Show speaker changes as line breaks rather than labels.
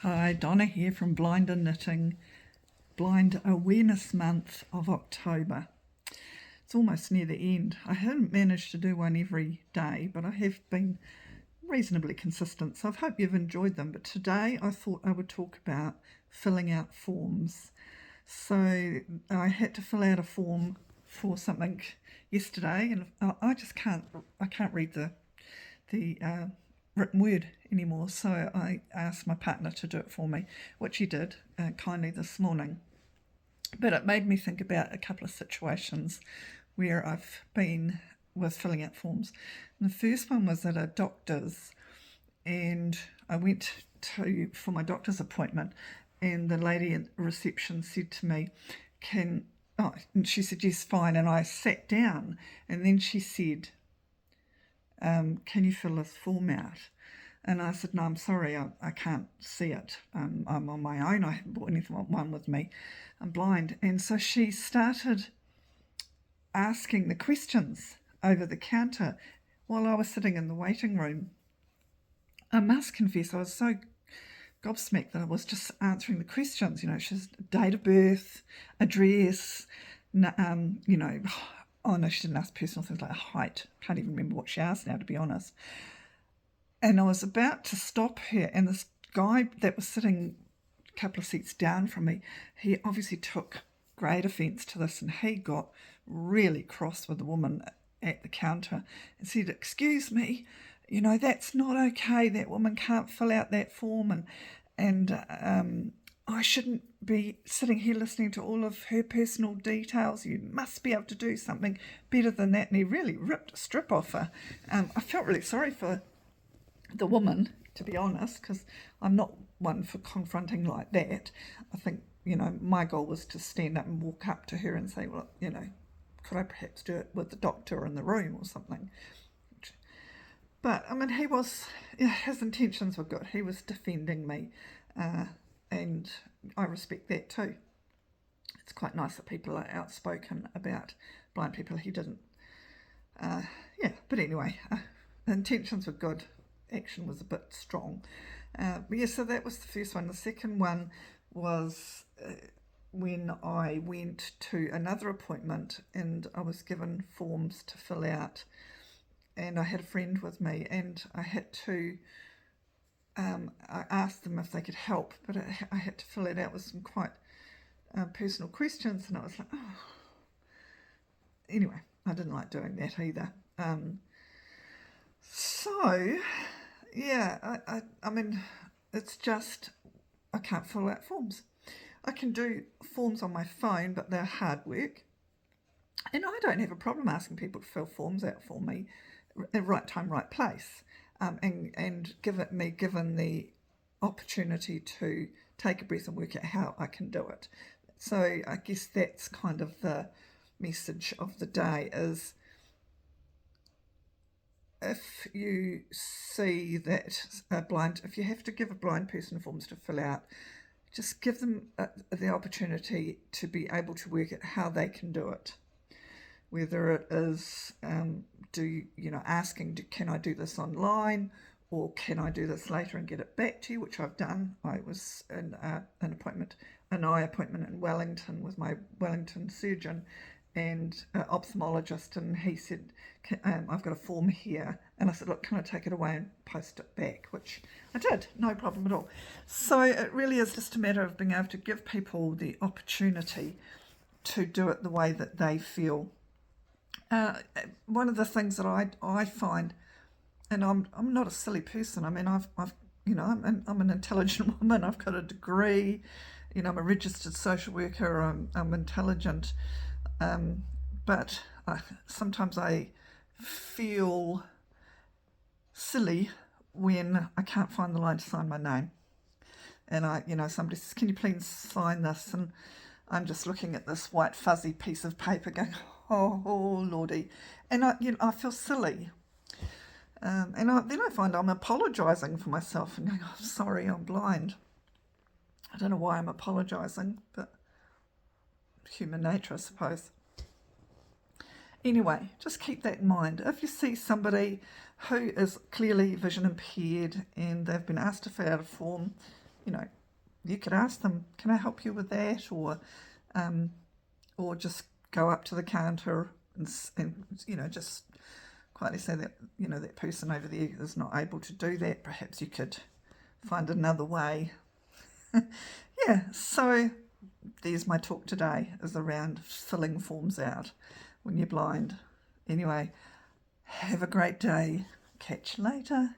Hi, Donna here from Blind and Knitting, Blind Awareness Month of October. It's almost near the end. I haven't managed to do one every day, but I have been reasonably consistent, so I hope you've enjoyed them. But today I thought I would talk about filling out forms. So I had to fill out a form for something yesterday, and I can't read the written word anymore, so I asked my partner to do it for me, which he did kindly this morning. But it made me think about a couple of situations where I've been with filling out forms. And the first one was at a doctor's, and I went for my doctor's appointment, and the lady at reception said to me, and she said, yes, fine, and I sat down, and then she said, can you fill this form out? And I said, no, I'm sorry, I can't see it. I'm on my own. I haven't brought anyone with me. I'm blind. And so she started asking the questions over the counter while I was sitting in the waiting room. I must confess, I was so gobsmacked that I was just answering the questions. She's date of birth, address, oh no, she didn't ask personal things like height. Can't even remember what she asked now, to be honest. And I was about to stop her, and this guy that was sitting a couple of seats down from me, he obviously took great offence to this, and he got really cross with the woman at the counter and said, excuse me, that's not okay. That woman can't fill out that form, and I shouldn't be sitting here listening to all of her personal details. You must be able to do something better than that. And he really ripped a strip off her. I felt really sorry for the woman, to be honest, because I'm not one for confronting like that. I think, my goal was to stand up and walk up to her and say, well, could I perhaps do it with the doctor in the room or something? But, his intentions were good. He was defending me, and I respect that too. It's quite nice that people are outspoken about blind people. He didn't. But anyway, the intentions were good. Action was a bit strong. So that was the first one. The second one was when I went to another appointment and I was given forms to fill out, and I had a friend with me, and I had to I asked them if they could help, but I had to fill it out with some quite personal questions, and I was like, oh. Anyway, I didn't like doing that either. It's just I can't fill out forms. I can do forms on my phone, but they're hard work. And I don't have a problem asking people to fill forms out for me at right time, right place, and given the opportunity to take a breath and work out how I can do it. So I guess that's kind of the message of the day is, if you see that if you have to give a blind person forms to fill out, just give them the opportunity to be able to work out how they can do it. Whether it is asking, can I do this online, or can I do this later and get it back to you, which I've done. I was in an eye appointment in Wellington with my Wellington surgeon and ophthalmologist, and he said, I've got a form here, and I said, look, can I take it away and post it back, which I did, no problem at all. So it really is just a matter of being able to give people the opportunity to do it the way that they feel. One of the things that I find, and I'm not a silly person. I mean, I'm an intelligent woman. I've got a degree. I'm a registered social worker. I'm intelligent. But sometimes I feel silly when I can't find the line to sign my name. And somebody says, can you please sign this? And I'm just looking at this white fuzzy piece of paper going, oh lordy. And I feel silly. And then I find I'm apologising for myself and going, oh, sorry, I'm blind. I don't know why I'm apologising, but human nature, I suppose. Anyway, just keep that in mind. If you see somebody who is clearly vision impaired and they've been asked to fill out a form, you know, you could ask them, can I help you with that? Or just go up to the counter and you know, just quietly say that, you know, that person over there is not able to do that. Perhaps you could find another way. Yeah, so there's my talk today, is around filling forms out when you're blind. Anyway, have a great day. Catch you later.